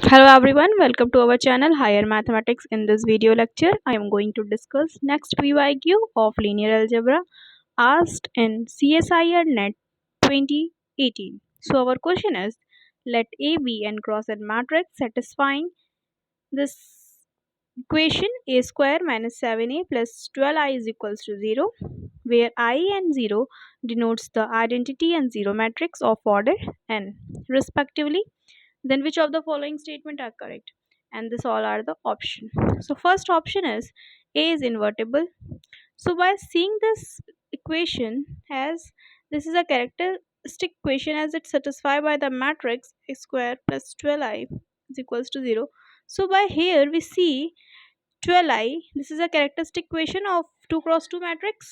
Hello everyone, welcome to our channel Higher Mathematics. In this video lecture, I am going to discuss next PYQ of linear algebra asked in CSIR Net 2018. So our question is, let A be n cross n matrix satisfying this equation a square minus 7a plus 12i is equals to 0, where I and 0 denotes the identity and 0 matrix of order n respectively. Then which of the following statement are correct? And this all are the option. So first option is A is invertible. So by seeing this equation as this is a characteristic equation as it's satisfied by the matrix a square plus 12i is equals to 0. So by here we see 12i, this is a characteristic equation of 2 cross 2 matrix,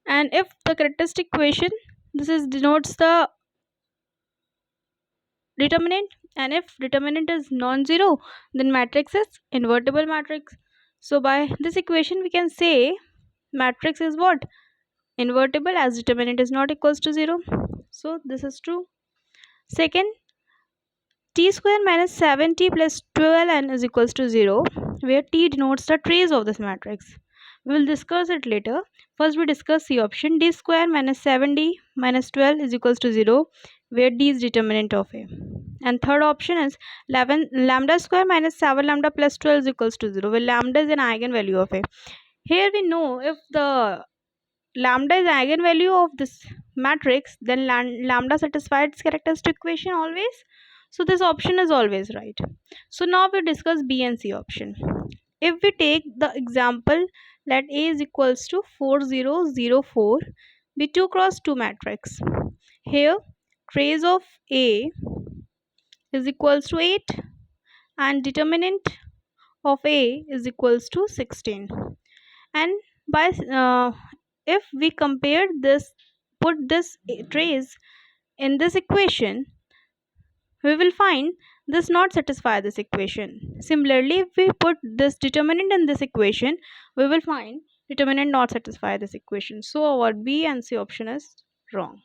and if the characteristic equation, this is denotes the determinant, and if determinant is non-zero, then matrix is invertible matrix. So by this equation we can say matrix is what? Invertible, as determinant is not equals to 0. So this is true. Second, t square minus 7t plus 12n is equals to 0, where t denotes the trace of this matrix. We will discuss it later. First we discuss C option. D square minus 7d minus 12 is equals to 0, where d is determinant of A. And third option is 11 lambda square minus 7 lambda plus 12 is equals to 0, where lambda is an eigenvalue of A. Here we know if the lambda is eigenvalue of this matrix, then lambda satisfies its characteristic equation always. So this option is always right. So now we discuss B and C option. If we take the example, let A is equals to 4004 be 2 cross 2 matrix. Here trace of A is equals to 8 and determinant of A is equals to 16. And by if we compare this, put this trace in this equation, we will find this not satisfy this equation. Similarly, if we put this determinant in this equation, we will find determinant not satisfy this equation. So our B and C option is wrong.